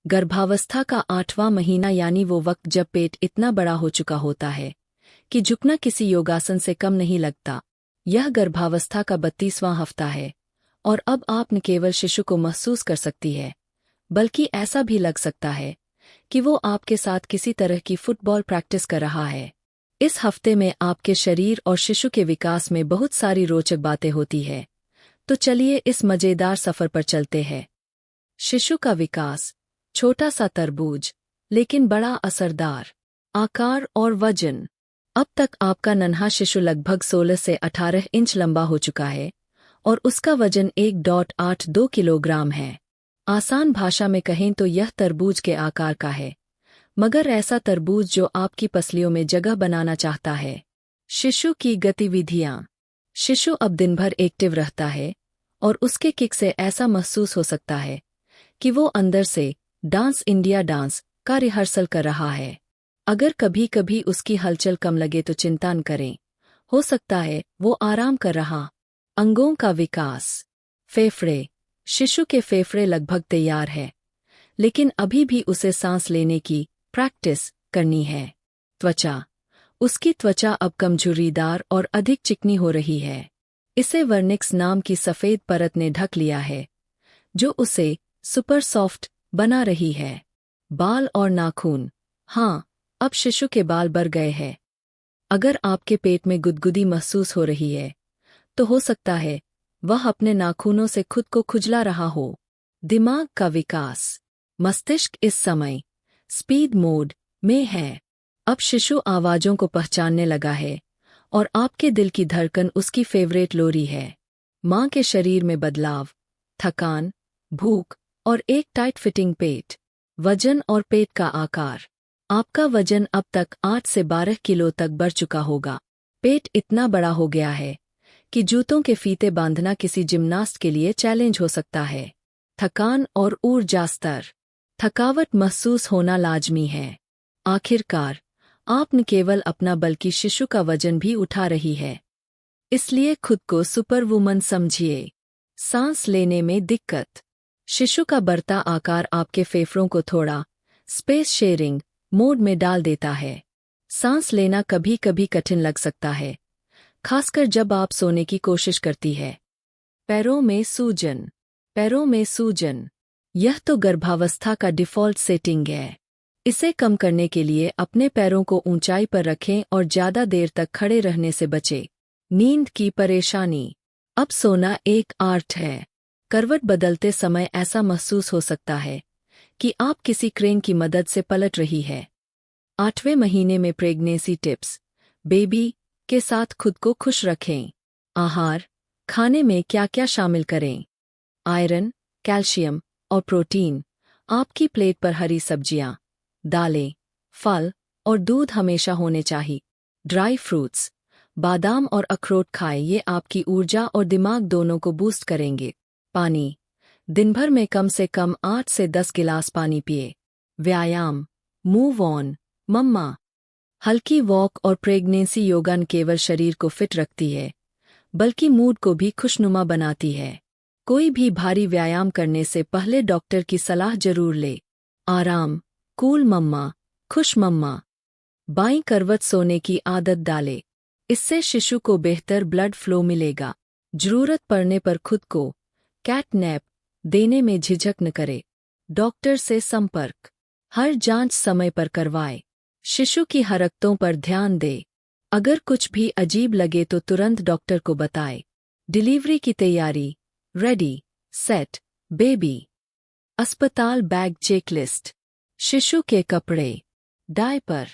गर्भावस्था का 8वां महीना यानी वो वक्त जब पेट इतना बड़ा हो चुका होता है कि झुकना किसी योगासन से कम नहीं लगता। यह गर्भावस्था का 32वां हफ्ता है और अब आप न केवल शिशु को महसूस कर सकती है, बल्कि ऐसा भी लग सकता है कि वो आपके साथ किसी तरह की फुटबॉल प्रैक्टिस कर रहा है। इस हफ्ते में आपके शरीर और शिशु के विकास में बहुत सारी रोचक बातें होती है, तो चलिए इस मजेदार सफर पर चलते हैं। शिशु का विकास, छोटा सा तरबूज लेकिन बड़ा असरदार। आकार और वजन। अब तक आपका नन्हा शिशु लगभग 16 से 18 इंच लंबा हो चुका है और उसका वजन 1.82 किलोग्राम है। आसान भाषा में कहें तो यह तरबूज के आकार का है, मगर ऐसा तरबूज जो आपकी पसलियों में जगह बनाना चाहता है। शिशु की गतिविधियां। शिशु अब दिन भर एक्टिव रहता है और उसके किक से ऐसा महसूस हो सकता है कि वो अंदर से डांस इंडिया डांस का रिहर्सल कर रहा है। अगर कभी कभी उसकी हलचल कम लगे तो चिंता न करें, हो सकता है वो आराम कर रहा। अंगों का विकास। फेफड़े। शिशु के फेफड़े लगभग तैयार है, लेकिन अभी भी उसे सांस लेने की प्रैक्टिस करनी है। त्वचा। उसकी त्वचा अब कम झुर्रीदार और अधिक चिकनी हो रही है। इसे वर्निक्स नाम की सफेद परत ने ढक लिया है, जो उसे सुपर सॉफ्ट बना रही है। बाल और नाखून। हाँ, अब शिशु के बाल बढ़ गए हैं। अगर आपके पेट में गुदगुदी महसूस हो रही है, तो हो सकता है वह अपने नाखूनों से खुद को खुजला रहा हो। दिमाग का विकास। मस्तिष्क इस समय स्पीड मोड में है। अब शिशु आवाजों को पहचानने लगा है और आपके दिल की धड़कन उसकी फेवरेट लोरी है। मां के शरीर में बदलाव, थकान, भूख और एक टाइट फिटिंग पेट। वजन और पेट का आकार। आपका वजन अब तक 8 से 12 किलो तक बढ़ चुका होगा। पेट इतना बड़ा हो गया है कि जूतों के फीते बांधना किसी जिम्नास्ट के लिए चैलेंज हो सकता है। थकान और ऊर्जा स्तर। थकावट महसूस होना लाजमी है। आखिरकार, आप न केवल अपना बल्कि शिशु का वजन भी उठा रही है, इसलिए खुद को सुपर वुमन समझिए। सांस लेने में दिक्कत। शिशु का बढ़ता आकार आपके फेफड़ों को थोड़ा स्पेस शेयरिंग मोड में डाल देता है। सांस लेना कभी कभी कठिन लग सकता है, खासकर जब आप सोने की कोशिश करती है। पैरों में सूजन। पैरों में सूजन, यह तो गर्भावस्था का डिफ़ॉल्ट सेटिंग है। इसे कम करने के लिए अपने पैरों को ऊंचाई पर रखें और ज़्यादा देर तक खड़े रहने से बचें। नींद की परेशानी। अब सोना एक आर्ट है। करवट बदलते समय ऐसा महसूस हो सकता है कि आप किसी क्रेन की मदद से पलट रही है। 8वें महीने में प्रेगनेंसी टिप्स। बेबी के साथ खुद को खुश रखें। आहार। खाने में क्या क्या शामिल करें? आयरन, कैल्शियम और प्रोटीन। आपकी प्लेट पर हरी सब्जियां, दालें, फल और दूध हमेशा होने चाहिए। ड्राई फ्रूट्स, बादाम और अखरोट खाएं, ये आपकी ऊर्जा और दिमाग दोनों को बूस्ट करेंगे। पानी। दिन भर में कम से कम 8 से 10 गिलास पानी पिए। व्यायाम। मूव ऑन मम्मा। हल्की वॉक और प्रेगनेंसी योगा न केवल शरीर को फिट रखती है, बल्कि मूड को भी खुशनुमा बनाती है। कोई भी भारी व्यायाम करने से पहले डॉक्टर की सलाह जरूर ले। आराम। कूल मम्मा, खुश मम्मा। बाईं करवट सोने की आदत डाले, इससे शिशु को बेहतर ब्लड फ्लो मिलेगा। जरूरत पड़ने पर खुद को कैट नैप देने में झिझक न करे। डॉक्टर से संपर्क। हर जांच समय पर करवाए। शिशु की हरकतों पर ध्यान दे। अगर कुछ भी अजीब लगे तो तुरंत डॉक्टर को बताए। डिलीवरी की तैयारी। Ready, set, baby. अस्पताल बैग चेकलिस्ट। शिशु के कपड़े, डायपर,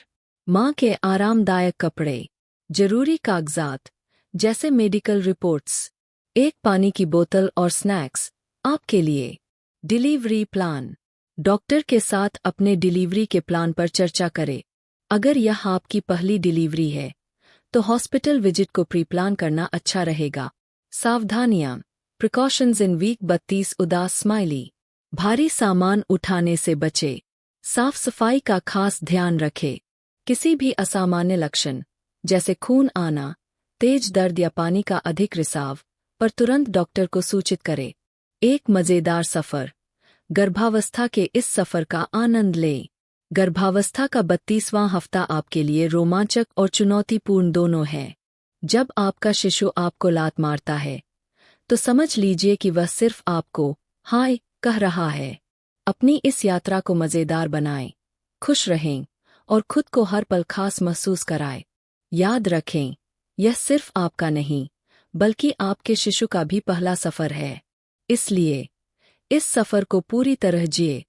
मां के आरामदायक कपड़े, जरूरी कागजात जैसे मेडिकल रिपोर्ट्स, एक पानी की बोतल और स्नैक्स आपके लिए। Delivery plan. डॉक्टर के साथ अपने डिलीवरी के प्लान पर चर्चा करें। अगर यह आपकी पहली डिलीवरी है, तो हॉस्पिटल विजिट को प्री प्लान करना अच्छा रहेगा। सावधानियां। प्रिकॉशंस इन वीक 32 उदास स्माइली। भारी सामान उठाने से बचे। साफ सफाई का खास ध्यान रखें। किसी भी असामान्य लक्षण जैसे खून आना, तेज दर्द या पानी का अधिक रिसाव पर तुरंत डॉक्टर को सूचित करें। एक मजेदार सफर। गर्भावस्था के इस सफर का आनंद लें। गर्भावस्था का 32वां हफ्ता आपके लिए रोमांचक और चुनौतीपूर्ण दोनों है। जब आपका शिशु आपको लात मारता है तो समझ लीजिए कि वह सिर्फ आपको हाय कह रहा है। अपनी इस यात्रा को मज़ेदार बनाएं, खुश रहें और खुद को हर पल खास महसूस कराएं। याद रखें, यह सिर्फ आपका नहीं बल्कि आपके शिशु का भी पहला सफर है। इसलिए इस सफर को पूरी तरह जिए